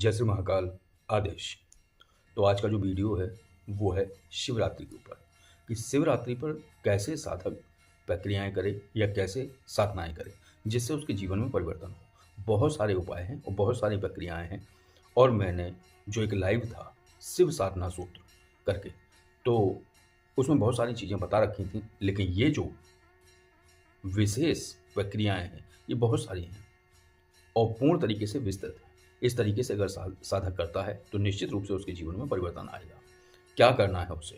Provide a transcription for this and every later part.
जय श्री महाकाल। आदेश। तो आज का जो वीडियो है वो है शिवरात्रि के ऊपर कि शिवरात्रि पर कैसे साधक प्रक्रियाएं करे या कैसे साधनाएं करे जिससे उसके जीवन में परिवर्तन हो। बहुत सारे उपाय हैं और बहुत सारी प्रक्रियाएं हैं। और मैंने जो एक लाइव था शिव साधना सूत्र करके, तो उसमें बहुत सारी चीज़ें बता रखी थी, लेकिन ये जो विशेष प्रक्रियाएं हैं ये बहुत सारी हैं और पूर्ण तरीके से विस्तृत है। इस तरीके से अगर साधक करता है तो निश्चित रूप से उसके जीवन में परिवर्तन आएगा। क्या करना है उसे?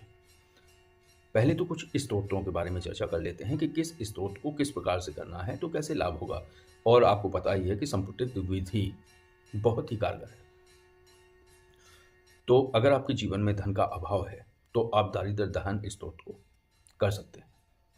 पहले तो कुछ स्तोत्रों के बारे में चर्चा कर लेते हैं कि किस स्तोत्र को किस प्रकार से करना है तो कैसे लाभ होगा। और आपको पता ही है कि संपुटित विधि बहुत ही कारगर है। तो अगर आपके जीवन में धन का अभाव है तो आप दारिद्र्य दहन स्तोत्र को कर सकते हैं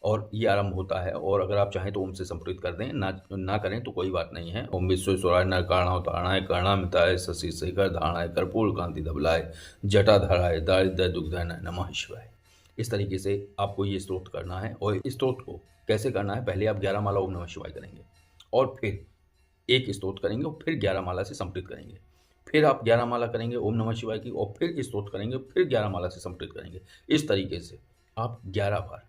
और ये आरंभ होता है। और अगर आप चाहें तो ओम से संप्रेरित कर दें, ना करें तो कोई बात नहीं है। ओम विश्वेश्वराय नरकाणावतारणाय कर्णामिताय शशि शेखर धारणाय कर्पूर कांति धवलाय जटाधराय दारिद्र्य दुग्धाय नमः शिवाय। इस तरीके से आपको ये स्तोत्र करना है। और इस स्तोत्र को कैसे करना है? पहले आप 11 माला ओम नमः शिवाय करेंगे और फिर एक स्तोत्र करेंगे और फिर 11 माला से संप्रेरित करेंगे। फिर आप 11 माला करेंगे ओम नमः शिवाय की और फिर स्तोत्र करेंगे, फिर 11 माला से संप्रेरित करेंगे। इस तरीके से आप 11 बार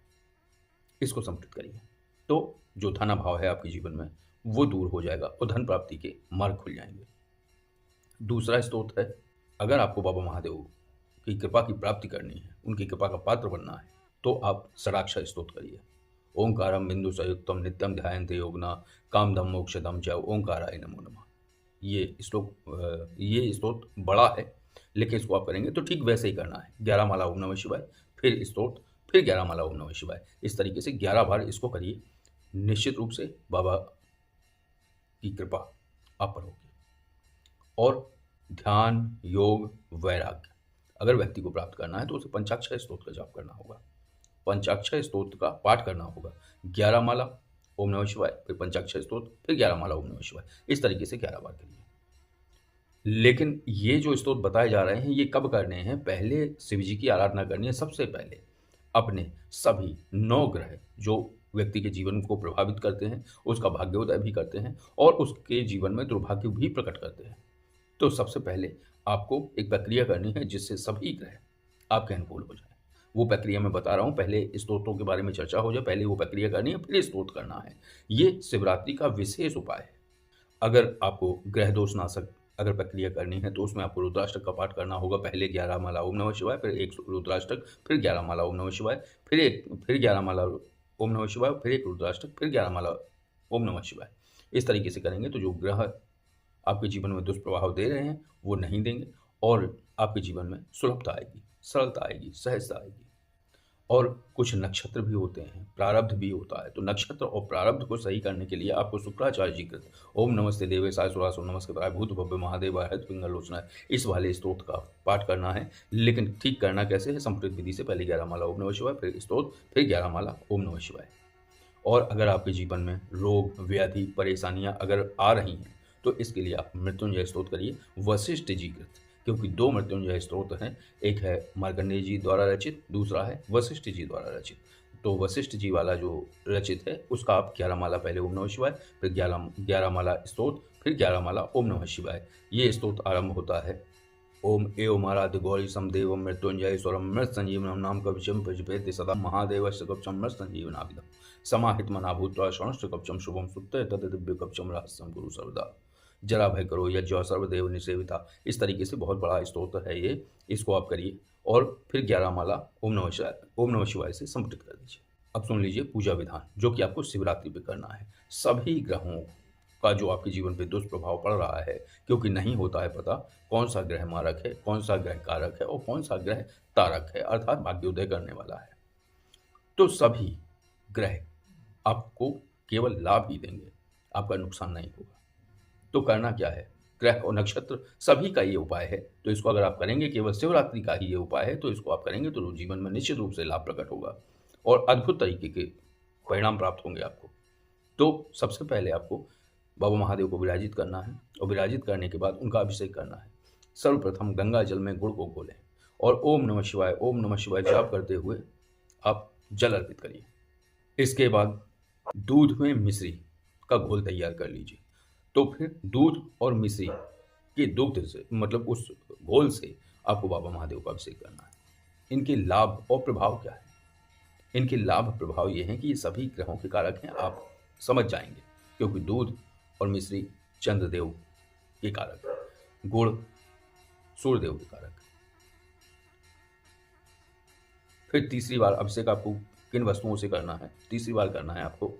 इसको संप्रेरित करिए तो जो धन अभाव है आपके जीवन में वो दूर हो जाएगा और धन प्राप्ति के मार्ग खुल जाएंगे। दूसरा स्तोत्र है, अगर आपको बाबा महादेव की कृपा की प्राप्ति करनी है, उनकी कृपा का पात्र बनना है, तो आप षडाक्षर स्तोत्र करिए। ओंकारम बिंदु संयुक्तम नित्यम ध्यायन्ते योगिना कामदम मोक्षदम च ओंकाराय नमो नमः। ये स्तोत्र बड़ा है, लेकिन इसको आप करेंगे तो ठीक वैसे ही करना है। 11 माला ओम नमः शिवाय, फिर स्तोत्र, फिर 11 माला ओम नमः शिवाय। इस तरीके से 11 बार इसको करिए। निश्चित रूप से बाबा की कृपा आप पर होगी। और ध्यान, योग, वैराग्य अगर व्यक्ति को प्राप्त करना है तो उसे पंचाक्षर स्तोत्र का जाप करना होगा, पंचाक्षर स्तोत्र का पाठ करना होगा। 11 माला ओम नमः शिवाय, फिर पंचाक्षर स्तोत्र, फिर 11 माला ओम नमः शिवाय। इस तरीके से 11 बार करिए। लेकिन ये जो स्तोत्र बताए जा रहे हैं ये कब करने हैं? पहले शिव जी की आराधना करनी है। सबसे पहले अपने सभी 9 ग्रह जो व्यक्ति के जीवन को प्रभावित करते हैं, उसका भाग्योदय भी करते हैं और उसके जीवन में दुर्भाग्य भी प्रकट करते हैं। तो सबसे पहले आपको एक प्रक्रिया करनी है जिससे सभी ग्रह आपके अनुकूल हो जाए। वो प्रक्रिया मैं बता रहा हूँ, पहले स्तोत्रों के बारे में चर्चा हो जाए, पहले वो प्रक्रिया करनी है, फिर स्तोत्र करना है। ये शिवरात्रि का विशेष उपाय है। अगर आपको ग्रह दोष नाशक अगर प्रक्रिया करनी है तो उसमें आपको रुद्राष्टक का पाठ करना होगा। पहले 11 माला ओम नमः शिवाय, फिर एक रुद्राष्टक, फिर 11 माला ओम नमः शिवाय, फिर 11 माला ओम नमः शिवाय, फिर एक रुद्राष्टक, फिर 11 माला ओम नमः शिवाय। इस तरीके से करेंगे तो जो ग्रह आपके जीवन में दुष्प्रभाव दे रहे हैं वो नहीं देंगे और आपके जीवन में सुलभता आएगी, सरलता आएगी, सहजता आएगी। और कुछ नक्षत्र भी होते हैं, प्रारब्ध भी होता है। तो नक्षत्र और प्रारब्ध को सही करने के लिए आपको शुक्राचार्य जी कृत ओम नमस्ते देवेशाय सुरासुर नमस्कृताय भूत भव्य महादेवाय हृत पिंगलोचनाय इस वाले स्तोत्र का पाठ करना है। लेकिन ठीक करना कैसे है? संप्रेरित विधि से पहले 11 माला ओम नमः शिवाय, फिर स्तोत्र, फिर 11 माला ओम नमः शिवाय। और अगर आपके जीवन में रोग, व्याधि, परेशानियां अगर आ रही हैं तो इसके लिए आप मृत्युंजय स्तोत्र करिए वशिष्ठ जी कृत, क्योंकि 2 मृत्युंजय स्तोत्र हैं। एक है मार्कंडेय जी द्वारा रचित, दूसरा है वशिष्ठ जी द्वारा रचित। तो वशिष्ठ जी वाला जो रचित है उसका आप 11 माला पहले ओम नमः शिवाय, फिर 11 माला स्तोत्र, फिर 11 माला ओम नमः शिवाय। ये स्तोत्र आरंभ होता है ओम एवमाराध्य गौरी समदेव मृत्युंजय स्वरम मृत संजीवनम नाम कवचम प्रजपेति सदा महादेव कवचम मृत संजीवनाभिधम समाहित मना भूत्वा शरणस्थ कवचम शुभम सुत्ते तद दिव्य कवचम रहस्यम गुरु सर्वदा जरा भय करो यज्ञ सर्वदेव निसेविता। इस तरीके से बहुत बड़ा स्तोत्र है ये, इसको आप करिए और फिर 11 माला ओम नमः शिवाय से संपुटित कर दीजिए। अब सुन लीजिए पूजा विधान जो कि आपको शिवरात्रि पे करना है। सभी ग्रहों का जो आपके जीवन पे दुष्प्रभाव पड़ रहा है, क्योंकि नहीं होता है पता कौन सा ग्रह मारक है, कौन सा ग्रह कारक है और कौन सा ग्रह तारक है, अर्थात भाग्योदय करने वाला है। तो सभी ग्रह आपको केवल लाभ ही देंगे, आपका नुकसान नहीं होगा। तो करना क्या है? ग्रह और नक्षत्र सभी का ये उपाय है। तो इसको अगर आप करेंगे, केवल शिवरात्रि का ही ये उपाय है, तो इसको आप करेंगे तो जीवन में निश्चित रूप से लाभ प्रकट होगा और अद्भुत तरीके के परिणाम प्राप्त होंगे आपको। तो सबसे पहले आपको बाबा महादेव को विराजित करना है और विराजित करने के बाद उनका अभिषेक करना है। सर्वप्रथम गंगा जल में गुड़ को घोलें और ओम नमः शिवाय जाप करते हुए आप जल अर्पित करिए। इसके बाद दूध में मिश्री का घोल तैयार कर लीजिए। तो फिर दूध और मिश्री के दुग्ध से, मतलब उस घोल से आपको बाबा महादेव का अभिषेक करना है। इनके लाभ और प्रभाव क्या है? इनके लाभ प्रभाव ये हैं कि ये सभी ग्रहों के कारक हैं, आप समझ जाएँगे, क्योंकि दूध और मिश्री चंद्रदेव के कारक हैं, गुड़ सूर्यदेव के कारक हैं। फिर तीसरी बार अभिषेक आपको किन वस्तुओं से करना है? तीसरी बार करना है आपको,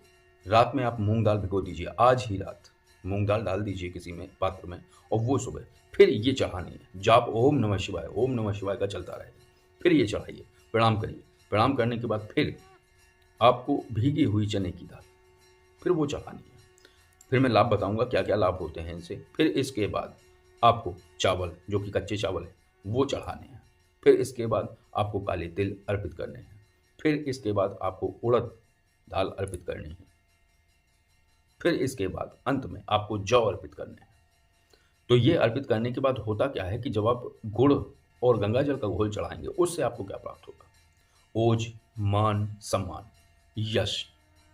रात में आप मूँग दाल भिगो दीजिए, आज ही रात मूँग दाल डाल दीजिए किसी में पात्र में, और वो सुबह फिर ये चढ़ानी है। जाप ओम नमः शिवाय का चलता रहे। फिर ये चढ़ाइए, प्रणाम करिए। प्रणाम करने के बाद फिर आपको भीगी हुई चने की दाल, फिर वो चढ़ानी है। फिर मैं लाभ बताऊँगा क्या-क्या लाभ होते हैं इनसे। फिर इसके बाद आपको चावल, जो कि कच्चे चावल हैं, वो चढ़ाने हैं। फिर इसके बाद आपको काले तिल अर्पित करने हैं। फिर इसके बाद आपको उड़द दाल अर्पित करनी है। फिर इसके बाद अंत में आपको जौ अर्पित करने हैं। तो ये अर्पित करने के बाद होता क्या है कि जब आप गुड़ और गंगा जल का घोल चढ़ाएँगे, उससे आपको क्या प्राप्त होगा? ओज, मान, सम्मान, यश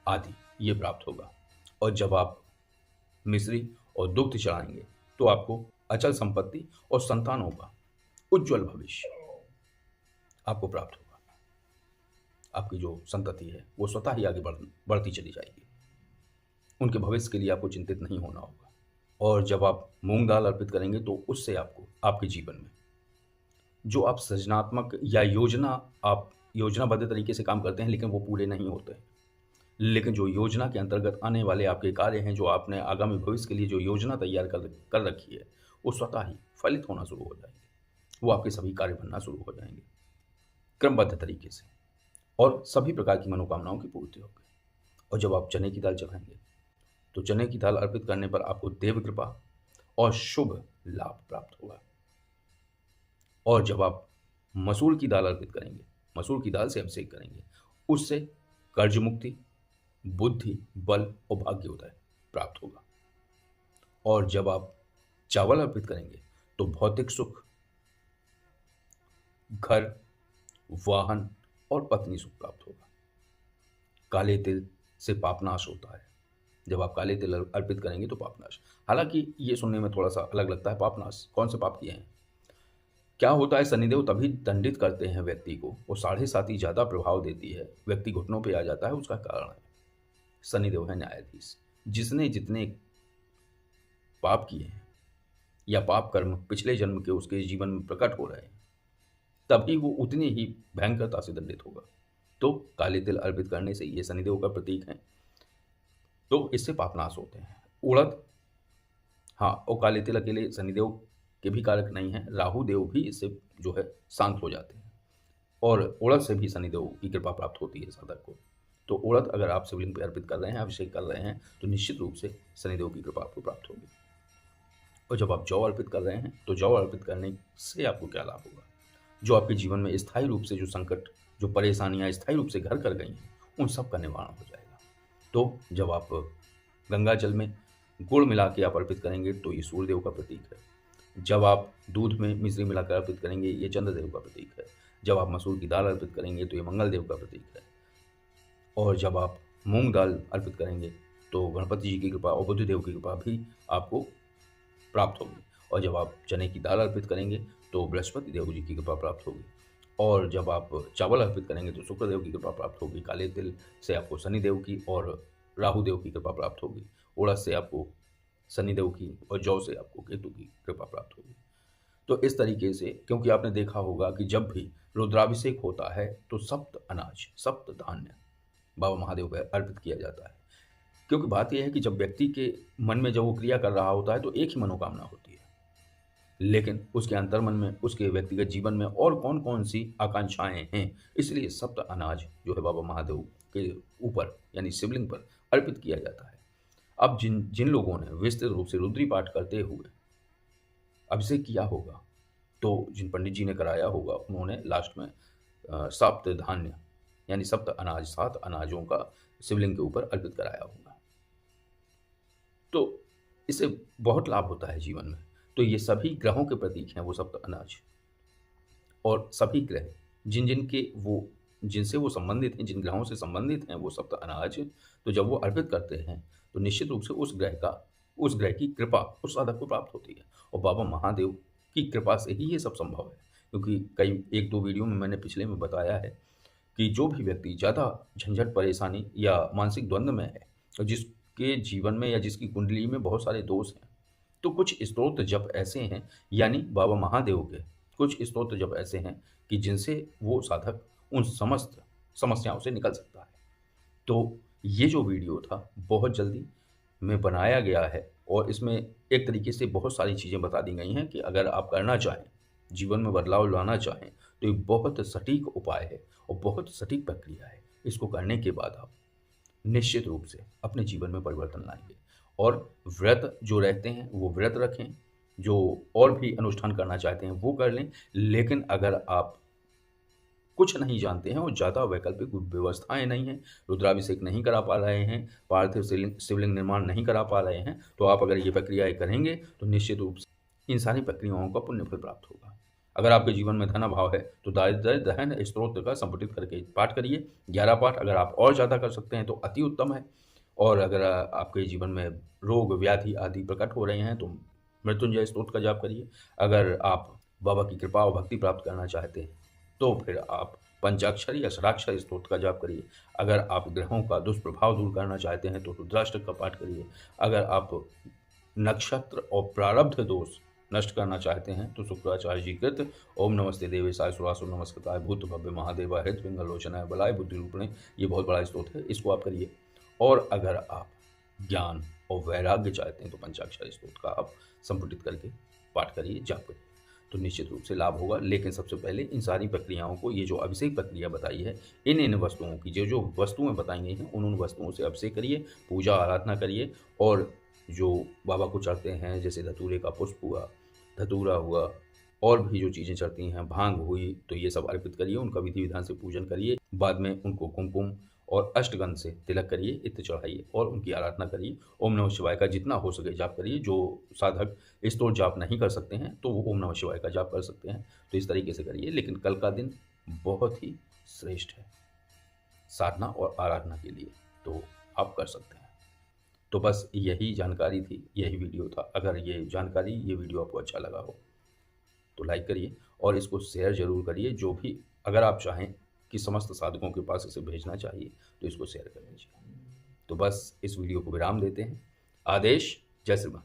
आदि ये प्राप्त होगा। और जब आप मिश्री और दुग्ध चढ़ाएँगे, तो आपको अचल संपत्ति और संतानों का उज्ज्वल भविष्य आपको प्राप्त होगा। आपकी जो संतति है, वो स्वतः ही आगे बढ़ती चली जाएगी। उनके भविष्य के लिए आपको चिंतित नहीं होना होगा। और जब आप मूँग दाल अर्पित करेंगे, तो उससे आपको आपके जीवन में जो आप सृजनात्मक या आप योजनाबद्ध तरीके से काम करते हैं, लेकिन वो पूरे नहीं होते हैं। लेकिन जो योजना के अंतर्गत आने वाले आपके कार्य हैं, जो आपने आगामी भविष्य के लिए जो योजना तैयार कर रखी है, वो स्वतः ही फलित होना शुरू हो जाएंगे। वो आपके सभी कार्य बनना शुरू हो जाएंगे क्रमबद्ध तरीके से, और सभी प्रकार की मनोकामनाओं की पूर्ति होगी। और जब आप चने की दाल चढ़ाएंगे, तो चने की दाल अर्पित करने पर आपको देव कृपा और शुभ लाभ प्राप्त होगा। और जब आप मसूर की दाल अर्पित करेंगे, मसूर की दाल से अभिषेक करेंगे, उससे कर्ज मुक्ति, बुद्धि, बल और भाग्योदय प्राप्त होगा। और जब आप चावल अर्पित करेंगे, तो भौतिक सुख, घर, वाहन और पत्नी सुख प्राप्त होगा। काले तिल से पापनाश होता है। जब आप काले तिल अर्पित करेंगे, तो पापनाश, हालांकि ये सुनने में थोड़ा सा अलग लगता है। पापनाश कौन से पाप किए हैं? क्या होता है, शनिदेव तभी दंडित करते हैं व्यक्ति को, वो 7.5 ज़्यादा प्रभाव देती है, व्यक्ति घुटनों पे आ जाता है। उसका कारण है शनिदेव है न्यायाधीश। जिसने जितने पाप किए हैं या पाप कर्म पिछले जन्म के उसके जीवन में प्रकट हो रहे हैं, तभी वो उतनी ही भयंकरता से दंडित होगा। तो काले तिल अर्पित करने से ये शनिदेव का प्रतीक है, तो इससे पापनाश होते हैं। उड़द, हाँ, और काले तिल अकेले शनिदेव के भी कारक नहीं है, राहु देव भी इससे जो है शांत हो जाते हैं। और उड़द से भी शनिदेव की कृपा प्राप्त होती है साधक को। तो उड़द अगर आप शिवलिंग पर अर्पित कर रहे हैं, अभिषेक कर रहे हैं, तो निश्चित रूप से शनिदेव की कृपा आपको प्राप्त होगी। और जब आप जौ अर्पित कर रहे हैं, तो जौ अर्पित करने से आपको क्या लाभ होगा? जो आपके जीवन में स्थायी रूप से जो संकट, जो परेशानियां स्थायी रूप से घर कर गई हैं, उन सब का निवारण हो जाएगा। तो जब आप गंगा जल में गुड़ मिला के आप अर्पित करेंगे, तो ये सूर्यदेव का प्रतीक है। जब आप दूध में मिश्री मिलाकर अर्पित करेंगे, ये चंद्रदेव का प्रतीक है। जब आप मसूर की दाल अर्पित करेंगे, तो ये मंगल देव का प्रतीक है। और जब आप मूंग दाल अर्पित करेंगे, तो गणपति जी की कृपा और बुद्ध देव की कृपा भी आपको प्राप्त होगी। और जब आप चने की दाल अर्पित करेंगे, तो बृहस्पति देव जी की कृपा प्राप्त होगी। और जब आप चावल अर्पित करेंगे, तो शुक्रदेव की कृपा प्राप्त होगी। काले तिल से आपको शनिदेव की और राहु देव की कृपा प्राप्त होगी। उड़द से आपको शनिदेव की और जौ से आपको केतु की कृपा प्राप्त होगी। तो इस तरीके से, क्योंकि आपने देखा होगा कि जब भी रुद्राभिषेक होता है, तो सप्त अनाज, सप्त धान्य बाबा महादेव पर अर्पित किया जाता है। क्योंकि बात यह है कि जब व्यक्ति के मन में जब वो क्रिया कर रहा होता है, तो एक ही मनोकामना होती है, लेकिन उसके अंतर्मन में, उसके व्यक्तिगत जीवन में और कौन कौन सी आकांक्षाएं हैं, इसलिए सप्त अनाज जो है बाबा महादेव के ऊपर यानी शिवलिंग पर अर्पित किया जाता है। अब जिन जिन लोगों ने विस्तृत रूप से रुद्री पाठ करते हुए अभिषेक किया होगा, तो जिन पंडित जी ने कराया होगा, उन्होंने लास्ट में सप्त धान्य यानी सप्त अनाज, 7 अनाजों का शिवलिंग के ऊपर अर्पित कराया होगा। तो इससे बहुत लाभ होता है जीवन में। तो ये सभी ग्रहों के प्रतीक हैं वो सप्त अनाज, और सभी ग्रह जिनसे वो संबंधित हैं, जिन ग्रहों से संबंधित हैं वो सप्त अनाज, तो जब वो अर्पित करते हैं, तो निश्चित रूप से उस ग्रह का उस ग्रह की कृपा उस साधक को प्राप्त होती है। और बाबा महादेव की कृपा से ही ये सब संभव है, क्योंकि कई 1-2 वीडियो में मैंने पिछले में बताया है कि जो भी व्यक्ति ज़्यादा झंझट, परेशानी या मानसिक द्वंद में है, और जिसके जीवन में या जिसकी कुंडली में बहुत सारे दोष हैं, तो कुछ स्तोत्र जप ऐसे हैं, यानी बाबा महादेव के कुछ स्तोत्र जप ऐसे हैं कि जिनसे वो साधक उन समस्त समस्याओं से निकल सकता है। तो ये जो वीडियो था बहुत जल्दी में बनाया गया है, और इसमें एक तरीके से बहुत सारी चीज़ें बता दी गई हैं कि अगर आप करना चाहें, जीवन में बदलाव लाना चाहें, तो ये बहुत सटीक उपाय है और बहुत सटीक प्रक्रिया है। इसको करने के बाद आप निश्चित रूप से अपने जीवन में परिवर्तन लाएँगे। और व्रत जो रहते हैं वो व्रत रखें, जो और भी अनुष्ठान करना चाहते हैं वो कर लें। लेकिन अगर आप कुछ नहीं जानते हैं और ज़्यादा वैकल्पिक व्यवस्थाएँ नहीं हैं, रुद्राभिषेक नहीं करा पा रहे हैं, पार्थिव शिवलिंग निर्माण नहीं करा पा रहे हैं, तो आप अगर ये प्रक्रियाएँ करेंगे तो निश्चित रूप से इन सारी प्रक्रियाओं का पुण्य फल प्राप्त होगा। अगर आपके जीवन में धन अभाव है तो दारिद्र्य दहन स्तोत्र का संपुटित करके पाठ करिए। 11 पाठ अगर आप और ज़्यादा कर सकते हैं तो अति उत्तम है। और अगर आपके जीवन में रोग व्याधि आदि प्रकट हो रहे हैं तो मृत्युंजय स्तोत्र का जाप करिए। अगर आप बाबा की कृपा और भक्ति प्राप्त करना चाहते हैं तो फिर आप पंचाक्षरी या षडाक्षर स्तोत्र का जाप करिए। अगर आप ग्रहों का दुष्प्रभाव दूर करना चाहते हैं तो रुद्राष्टक का पाठ करिए। अगर आप नक्षत्र और प्रारब्ध दोष नष्ट करना चाहते हैं तो शुक्राचार्य जी कृत ओम नमस्ते देवेशाय सुरासुर नमस्कृताय भूत भव्य महादेवाय हृदपिंगलोचनाय बलाय बुद्धि रूपणे, ये बहुत बड़ा स्तोत्र है, इसको आप करिए। और अगर आप ज्ञान और वैराग्य चाहते हैं तो पंचाक्षर स्तोत्र का आप संपुटित करके पाठ करिए, जाप करिए, तो निश्चित रूप से लाभ होगा। लेकिन सबसे पहले इन सारी प्रक्रियाओं को, ये जो अभिषेक प्रक्रिया बताई है, इन वस्तुओं की जो जो वस्तुएं बताई गई हैं उन वस्तुओं से अभिषेक करिए, पूजा आराधना करिए। और जो बाबा को चढ़ते हैं जैसे धतूरे का पुष्प हुआ, धतूरा हुआ, और भी जो चीज़ें चढ़ती हैं, भांग हुई, तो ये सब अर्पित करिए, उनका विधि विधान से पूजन करिए। बाद में उनको कुमकुम और अष्टगंध से तिलक करिए, इत्र चढ़ाइए और उनकी आराधना करिए। ओम नमः शिवाय का जितना हो सके जाप करिए। जो साधक स्तोत्र जाप नहीं कर सकते हैं तो वो ओम नमः शिवाय का जाप कर सकते हैं, तो इस तरीके से करिए। लेकिन कल का दिन बहुत ही श्रेष्ठ है साधना और आराधना के लिए, तो आप कर सकते हैं। तो बस यही जानकारी थी, यही वीडियो था। अगर ये जानकारी, ये वीडियो आपको अच्छा लगा हो तो लाइक करिए और इसको शेयर ज़रूर करिए। जो भी, अगर आप चाहें कि समस्त साधकों के पास इसे भेजना चाहिए तो इसको शेयर कर दीजिए। तो बस इस वीडियो को विराम देते हैं। आदेश, जय श्री राम।